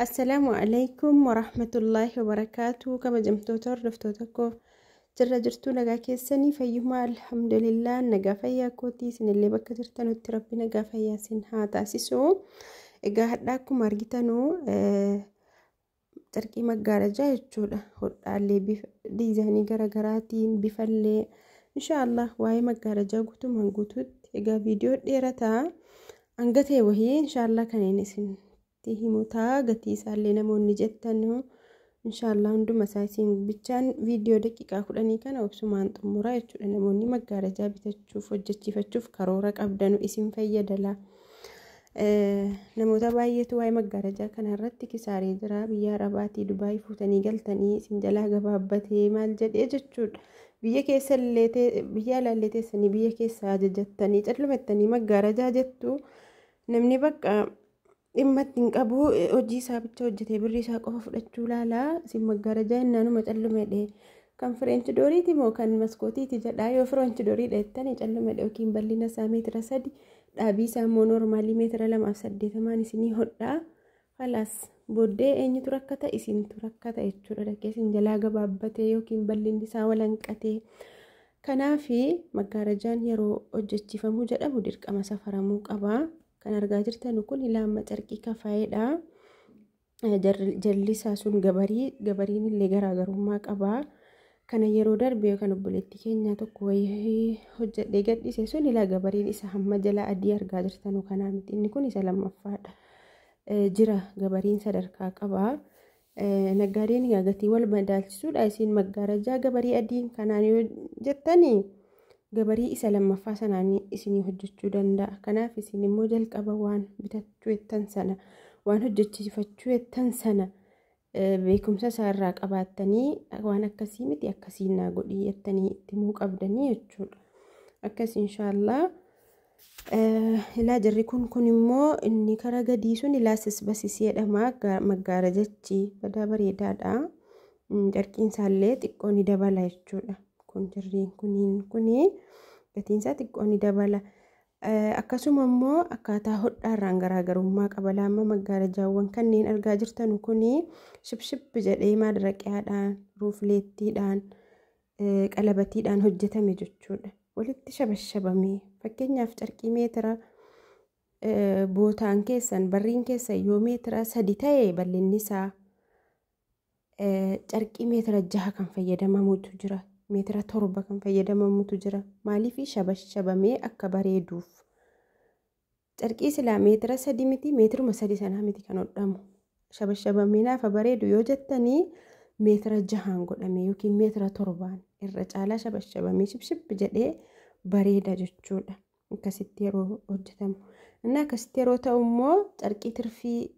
السلام عليكم ورحمة الله وبركاته. كما جمتوتر رفتوتكو جرجرتو نغا كيساني فيهما الحمد لله نغا فيا كوتي سن اللي بكا جرتانو التربي نغا فيا سن هاتا سيسو إغا هداكو مارجتانو تركي مغارجا يجودا هدالي ديزاني غرغراتين بفالي إن شاء الله واي مغارجا قوتو منغوتوت إغا فيديو ديرتا أنغتي وهي إن شاء الله كانيني سن himutaa gatii isaallee namoonni jettanu inshallah hunduma isaasiin bichaan viidiyoo daqiiqaa 10 kana obsumaan xumuraa jechuudha. Namoonni maggaarajaa bitachuuf hojjechiifachuuf karoora qabdanu isin fayyadala. Namoota baay'eetu waa'ee maggaarajaa kana irratti kisaaree jira. Biyya Arabaatii Dubaay fuutanii galtanii isin jalaa gabaabbatee maal jedhee jechuudha. Biyya keessa illee biyya alaallee teessanii biyya keessa ajajattanii callumattanii maggaarajaa jettu namni bakka dhimmattiin qabu hojii isaa bicha hojjetee birrii isaa qofa fudhachuu laala. Isin maggaarajaa innaanuma callumedhe kan fireenchi dooriiti moo kan maskootiiti jedhaa. Yoo fireenchi doorii dheettanii callumedhe yookiin bal'ina isaa meetira 3 dhaabii isaa immoo noormaalii meetira 2.8 isinii hodhaa. Falaas booddee eenyutu rakkata isintu rakkata jechuudha. Dhaqee isin jalaa gabaabbatee yookiin bal'inni isaa walanqatee. Kanaafi maggaarajaan yeroo hojjechiifamuu jedhamu dirqama safaramuu qaba. Kan argaa jirtan kun ilaama carqii kafaayedha. Jallisaa sun gabariin illee garaagarummaa qaba. Kana yeroo darbe kan obboleetti keenya tokko wayii hojjedhee gadhiise sun ilaa gabariin isa hamma jala adii argaa jirtan kanaa miti. Inni kun isa lammaffaadha. Jira gabariin sadarkaa qaba. Naggaadeen gatii wal madaalchisuudha. Isin maggaarajaa gabarii adiin kanaan yoo jettanii gabarii isa lammaffaa sanaan isinii hojjechuu danda'a. Kanaaf isin immoo jalqaba waan bitachuu jettan sana waan hojjechiifachuu jettan sana beekumsa isaarraa qabaattanii waan akkasii miti akkasiin naa godhii jettanii itti himuu qabdanii jechuudha. Akkas inshaallah ilaa jarri kun immoo inni karaa gadii sun ilaa sisbasisii jedhama. Maggaarajachi badaa bareedaadha. Carqiin isaallee xiqqoo ni dabala jechuudha. Kun jirriin kuni gatiin isaa xiqqoo ni dabala. Akkasuma immoo akkaataa hodhaarraan garaagarummaa qaba. Laama maggaarajaawwan kanneen argaa jirtan kuni shibshib jedhee maadaraqaadhaan ruufleettiidhaan qalabatiidhaan hojjetame jechuudha. Walitti shabashabamee fakkeenyaaf carqii meetira bootaan keessan barriin keessan yoo meetira 3 ta'e bal'inni isaa carqii meetira 6 kan fayyadamamutu jira. Meetira 7 kan fayyadamamutu jira. Maaliif shabashabamee akka bareeduuf. Carqii silaa meetira 3 miti meetiruma 3 sanaa miti kan hodhamu. Shabashabamee naafa bareedu yoo jettanii meetira 6 godhame yookiin meetira 7 irra caalaa shabashabamee shibshib jedhee bareeda jechuudha. Akkasitti yeroo hojjetamu. Inni akkasitti yeroo ta'u immoo carqii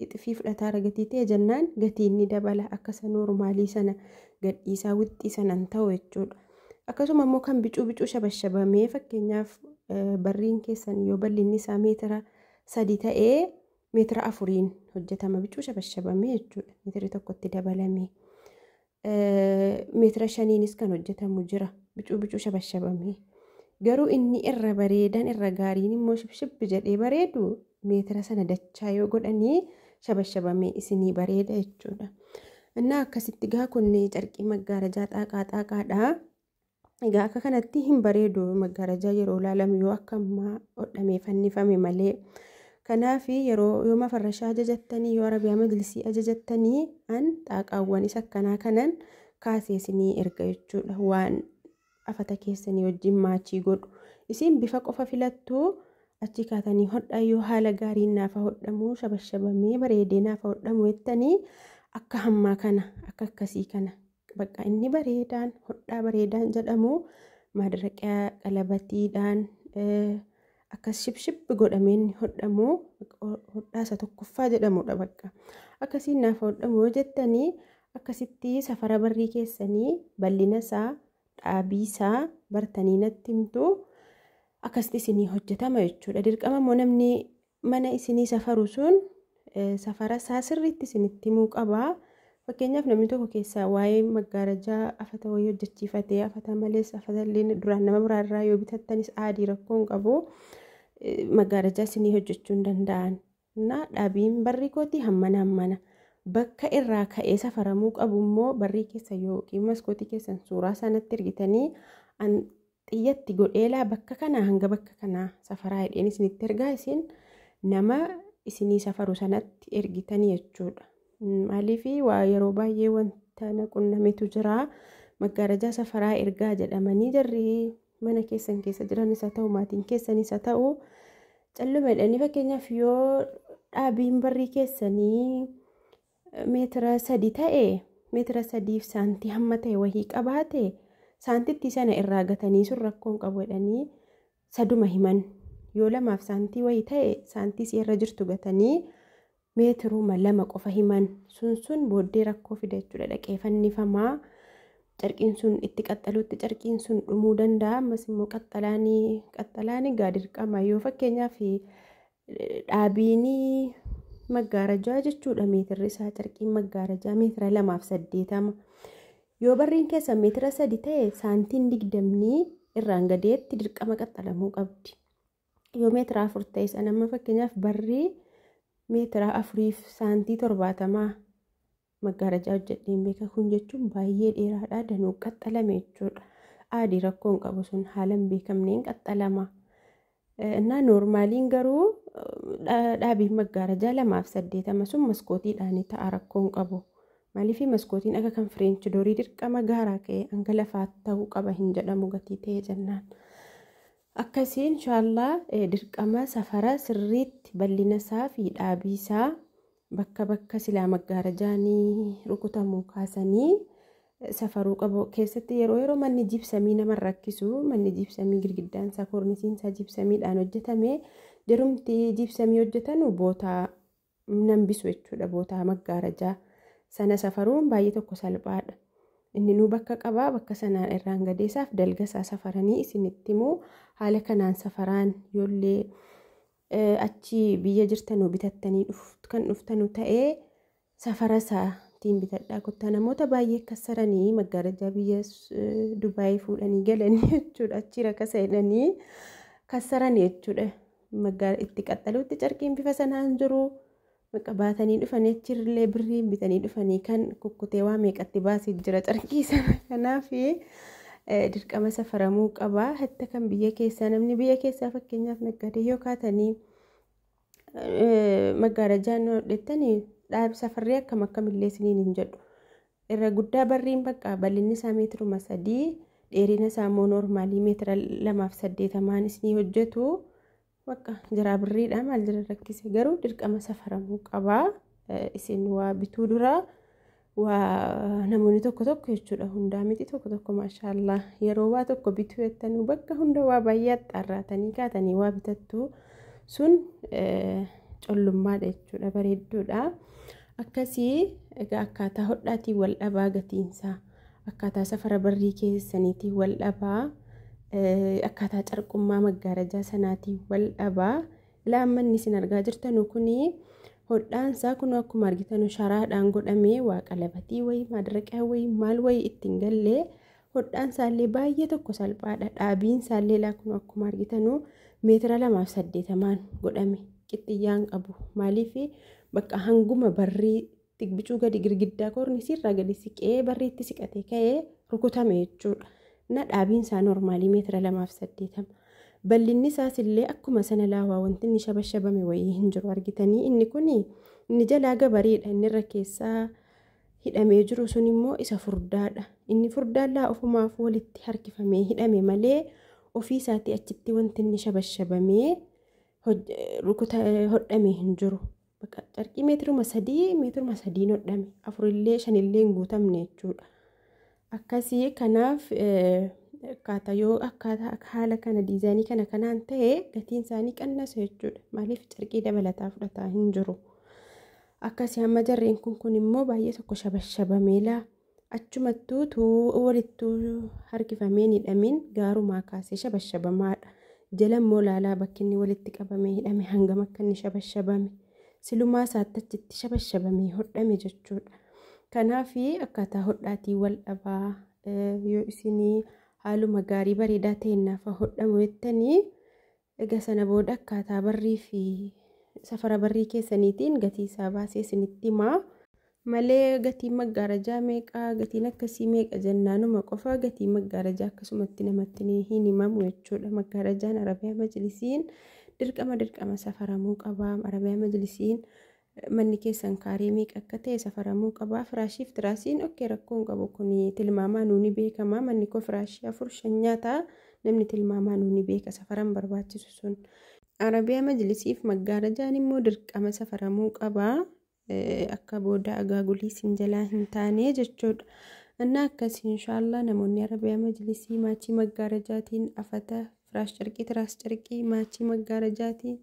ixifii fudhataa gatii ta'e jennaan gatiin ni dabala. Akkasa noormaalii sana gadhiisaa wixxii sanan ta'u jechuudha. Akkasuma immoo kan bicuu shabashabamee fakkeenyaaf barriin keessan yoo bal'inni isaa meetira 3 ta'ee meetira 4 hojjetama bicuu shabashabamee jechuudha. Meetira tokkotti dabalamee. Meetira 5nis kan hojjetamu jira bicuu shabashabamee. Garuu inni irra bareedan irra gaariin immoo shibshib jedhee bareedu meetira sana dachaa yoo godhanii shabashabamee isinii bareeda jechuudha. Innaa akkasitti gaa kunni carqii maggaarajaa xaaqaadha. Egaa akka kanatti hin bareedu maggaarajaa yeroo ilaalamu yoo akkammaa hodhamee fannifame malee. Kanaaf yeroo yoo mafarrashaa ajajattanii yoo arabiyaa majlisii ajajattanii xaaqaawwan isa akkanaa kanan kaasee isinii erga jechuudha. Waan afata keessanii wajjin maachii godhu. Isin bifa qofa filattu achi kaatanii hodhaa yoo haala gaariin naafa hodhamu shabashabamee bareedee naafa hodhamu jettanii akka hammaa kana akka akkasii kana bakka inni bareedaan hodhaa bareedaan jedhamu maadaraqaa qalabatiidhaan akkas shibshib godhameen hodhamu hodhaa isa tokkoffaa jedhamudha bakka. Akkasiin naafa hodhamu yoo jettanii akkasitti safara barrii keessanii bal'ina isaa dhaabii isaa bartanii natti himtu akkasitti isinii hojjetama jechuudha. Dirqama immoo namni mana isinii safaru sun safara isaa sirriitti isinitti himuu qaba. Fakkeenyaaf namni tokko keessaa waa'ee maggaarajaa afata wayii hojjechiifatee afata malees afatallee duraan nama biraarraa yoo bitattanis aadii rakkoon qabu maggaarajaa isinii hojjechuu hin danda'an. Na dhaabiin barri kooti hammana bakka irraa ka'ee safaramuu qabu immoo barrii keessa yookiin maskootii keessan suuraa sanatti ergitanii xiyyatti godheelaa bakka kanaa hanga bakka kanaa safaraa hidheen isinitti ergaa isin nama isinii safaru sanatti ergitanii jechuudha. Maaliifii waa yeroo baay'ee wanta naqunnametu jira. Maggaarajaa safaraa ergaa jedhamanii jarri mana keessan keessa jiranis haa ta'u maatiin keessanis haa ta'u callumeedhanii fakkeenyaaf yoo dhaabiin barrii keessanii meetira 3 ta'e meetira 3 saantii hamma ta'e wahii qabaate saantitti sana irraa gatanii sun rakkoon qabu jedhanii saduma himan. Yoo 2 saantii wahii ta'e saantii irra jirtu gatanii meetiruma 2 qofa himan. Sun booddee rakkoo fida jechuudha. Dhaqee fannifamaa. Carqiin sun itti qaxxaluutti carqiin sun dhumuu danda'a. Ammas immoo qaxxalaani dirqama yoo fakkeenyaaf dhaabiin maggaarajaa jechuudha meetirri isaa carqiin maggaarajaa meetira 2.80 yoo barriin keessa meetira 3 ta'e saantiin 20 irraan gadeetti dirqama qaxxalamuu qabdi. Yoo meetira 4 ta'e sanamma fakkeenyaaf barrii meetira 4 saantii 70 maggaarajaa hojjedheen beeka. Kun jechuun baay'ee dheeraadha. Danuu qaxxalame jechuudha. Aadii rakkoon qabu sun haalan beekamneen qaxxalama. Innaa noormaaliin garuu dhaabiin maggaarajaa 2.80 sun maskootiidhaan ta'a rakkoon qabu. Maaliifii maskootiin akka kan fireenchi doorii dirqama gaaraa ka'e hanga lafaa ta'uu qaba hin jedhamu gatii ta'e jennaan. Akkasiin inshaallah dirqama safara sirriitti bal'ina isaa fi dhaabii isaa bakka silaa maggaarajaanii rukutamuu kaasanii safaruu qabu. Keessatti yeroo manni jibsamii nama rakkisu manni jibsamii girgiddaan isaa koornisiin isaa jibsamiidhaan hojjetame jarumti jibsamii hojjetanu bootaa nambisu jechuudha. Bootaa maggaarajaa sana safaruun baay'ee tokko salphaadha. Inni nuu bakka qabaa bakka sanaan irraan gadeessaaf dalgasaa safaranii isinitti immoo haala kanaan safaraan yoollee achi biyya jirtanuu bitattanii kan dhuftanu ta'ee safara isaatiin bitadhaa kottaa. Namoota baay'ee kassaranii maggaarajaa biyya Dubaayii fuudhanii galanii jechuudha. Achi rakasa jedhanii kassaranii jechuudha. Itti qaxxaluutti carqiin bifa sanaan jiru. Baatanii dhufanii achirrillee birrii bitanii dhufanii kan kukkutee waa meeqatti baasii jira carqii sana. Kanaaf dirqama safaramuu qabaa. Hatta kan biyya keessaa namni biyya keessaa fakkeenyaaf naggadee yoo kaatanii maggaarajaan hodhettanii safarree akkamillee isiniin hin jedhu. Irra guddaa barriin bakka bal'inni isaa meetiruma 3 dheerina isaa immoo noormaalii meetira 2.80 isinii hojjetu. Bakka jiraa birriidha maal jira rakkise garuu dirqama safaramuu qabaa. Isin waa bituu dura waa namoonni tokko jechuudha hundaa miti tokko maashaallah yeroo waa tokko bituu jettanuu bakka hunda waa baay'ee xaarratanii kaatanii waa bitattu sun collummaadha jechuudha bareedduudha. Akkasii egaa akkaataa hodhaatiin wal dhabaa gatiinsaa akkaataa safara barrii keessaniitiin wal dhabaa. Akkaataa carqummaa maggaarajaa sanaatiin wal dhabaa. Laammanni isin argaa jirtanu kuni hodhaansaa kun akkuma argitanu sharaadhaan godhamee waa qalabatii wayii madaraqaa wayii maal wayii ittiin gallee hodhaansaallee baay'ee tokko salphaadha. Dhaabiinsaallee laakunu akkuma argitanu meetira 2.80 godhame qixxiyyaan qabu. Maaliif bakka hanguma barrii bicuu gadi girgiddaa koornisiirraa gadi siqee barriitti siqatee ka'ee rukutame jechuudha. Na dhaabiin isaa noormaalii meetira 2.80 bal'inni isaas illee akkuma sana laawaa wanti inni shabashabame wayii hin jiru argitanii. Inni jalaa gabareedha. Inni irra keessaa hidhamee jiru sun immoo isa furdaadha. Inni furdaallaa ofumaaf walitti harkifamee hidhame malee ofii isaatii achitti wanti inni shabashabamee hodhamee hin jiru. Bakka carqii meetiruma 3 hodhame 4 illee 5 illee hin guutamne jechuudha. Akkasii kanaaf akkaataa haala kana diizaayinii kanaan ta'e gatiin isaanii qannasa jechuudha. Maaliif carqii dabalataa fudhataa hin jiru. Akkasii amma jarreen kun immoo baay'ee tokko shabashabameela achumattuu walittuu harkifamee hidhameen gaarumaa kaasee shabashabamaadha. Jala immoo laalaa bakki inni walitti qabamee hidhame hangam akka inni shabashabame silumaa isaatti achitti shabashabamee hodhame jechuudha. Kanaaf akkaataa hodhaatii wal dhabaa yoo isinii haaluma gaarii bareedaa ta'een nafa hodhamu jettanii egaa sana booda akkaataa barrii fi safara barrii keessaniitiin gatii isaa baasee isinitti himaa. malee gatiin maggaarajaa meeqa gatiin akkasii meeqa jennaanuma qofa gatiin maggaarajaa akkasumatti namatti hin himamu jechuudha. Maggaarajaan Arabiyaa Majlisiin dirqama safaramuu qaba. Arabiyaa Majlisiin manni keessan kaarii meeqa akka ta'e safaramuu qaba. Firaashiif tiraasiin okkee rakkoon qabu kun tilmaamaa nuuni beekama. Manni koo firaashii 4-5 nyaata namni tilmaamaa nuuni beeka safaran barbaachisu sun. Arabiyaa Majlisiif maggaarajaan immoo dirqama safaramuu qaba. Akka booda agaagulii sin jalaa hin taane jechuudha. Innaa akkasii inshaallah namoonni Arabiyaa Majlisii maachii maggaarajaatiin afata firaash carqii tiraas carqii maachii maggaarajaatiin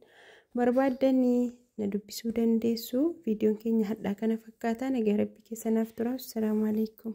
barbaadanii na dubbisuu dandeessu. Viidiyoon keenya hadhaa kana fakkaata. Nagaa rabbii keessanaaf tura. Assalaamu alaikum.